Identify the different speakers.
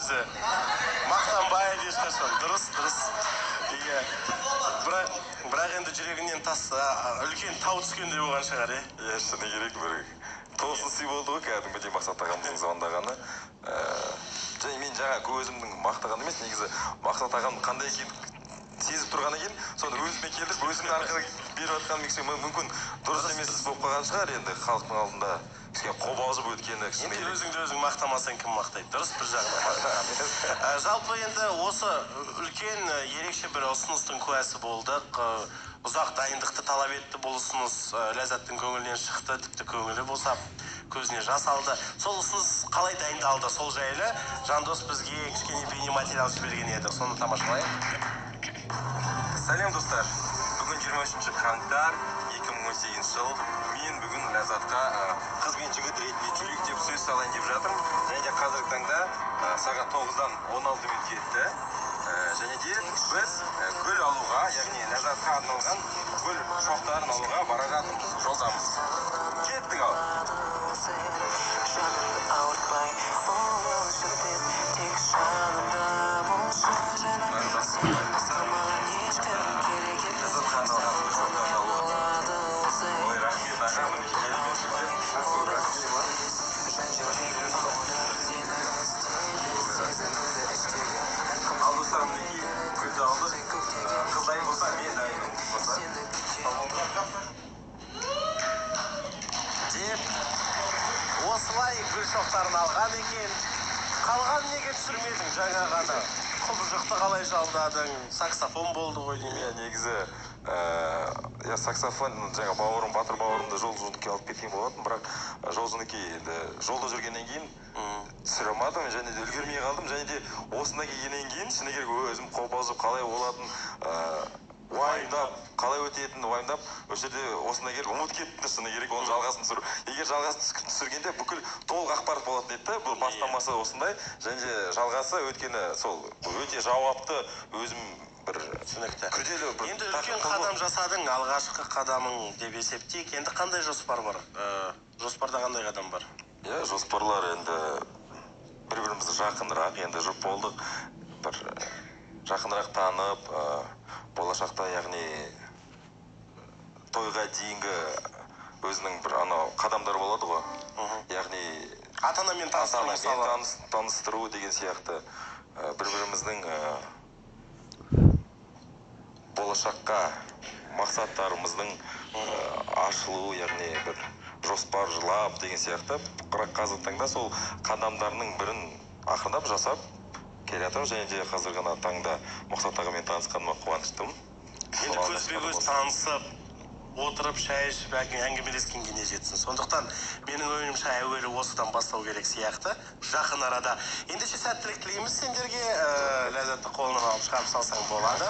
Speaker 1: негізі. Мақтанбайды ешқашан. Дұрыс. Иә. Бірақ енді жүрегінен үлкен тау түскендей болған шығар, е?
Speaker 2: Иә, шыны керек бір тосын сый болды ғой, кәдімгідей Мақсат ағамыздың звондағаны. Және мен жаңа көзімнің мақтаған емес, негізі Мақсат ағам қандай екенін сезіп тұрғаннан кейін, соны өзіме келдіріп, өзімнің арқылы беріп жатқаным мүмкін дұрыс емес болып қалған шығар енді халықтың алдында. Кішкене қобалжып өткені.
Speaker 1: Енді өзіңді өзің мақтамасаң кім мақтайды? Дұрыс бір жағынан. Жалпы енді осы үлкен ерекше бір ұсыныстың куәсі болдық. Ұзақ дайындықты талап етті бұл ұсыныс. Ләззаттың көңілінен шықты, тіпті көңілі босап, көзіне жас алды. Сол ұсыныс қалай дайындалды? Сол жайлы Жандос бізге кішкене бейнематериал жіберген еді. Соны тамашалайық.
Speaker 2: Сәлем достар. Бүгін 23 қаңтар 2018 жыл. Мен бүгін Ләззатқа қыз бен жігіт ретінде жүрейік деп сөз салайын деп жатырмын. Және де қазіргі таңда сағат 9-дан 16 минут кетті. Және де біз гүл алуға, яғни Ләззатқа арналған гүл шоқтарын алуға бара жатырмыз. Жолдамыз. Кеттік ал.
Speaker 1: Осылай гүл шоқтарын алған екен. Қалған неге түсірмедің жаңа ғана? Құбыжықты қалай жалдадың? Саксофон болды ғой деймін.
Speaker 2: Негізі саксофон жаңа бауырым, батыр бауырымды жол-жөнекей алып кеткен болатын, бірақ жол-жөнекей жолда жүргеннен кейін түсіре алмадым, және де үлгермей қалдым. Және де осында келгеннен кейін шыны керек өзім қобалжып қалай болатын уайымдап, қалай өтетінін уайымдап, осы жерде осында келіп ұмыт кетті шыны керек, оның жалғасын түсіру. Егер жалғасын түсіргенде бүкіл толық ақпарат болатын еді, бұл бастамасы осындай, және де жалғасы өткені сол өте жауапты, өзім бір
Speaker 1: түсінікті.
Speaker 2: Күрделі бір
Speaker 1: енді үлкен қадам жасадың, алғашқы қадамың деп есептейік. Енді қандай жоспар бар? Жоспарда қандай қадам бар?
Speaker 2: Иә, жоспарлар енді бір-бірімізді жақынырақ, енді жұп болдық, бір жақынырақ танып, болашақта, яғни тойға дейінгі өзінің бір қадамдар болады ғой. Яғни
Speaker 1: ата-анамен
Speaker 2: таныстыру деген сияқты бір-біріміздің болашаққа мақсаттарымыздың ашылу, яғни бір жоспарлап деген сияқты. Қазіргі таңда сол қадамдарының бірін ақырындап жасап келе жатырмын, және де қазіргі таңда Мақсат ағамен танысқаныма қуаныштымын.
Speaker 1: Енді көзбе-көз танысып, отырып, шай ішіп, әңгімелескенге не жетсін. Сондықтан менің ойымша әуелі осыдан бастау керек сияқты, жақын арада. Ендеше сәттілік тілейміз сендерге, Ләззатты қолынан алып шығарып салсаң болады.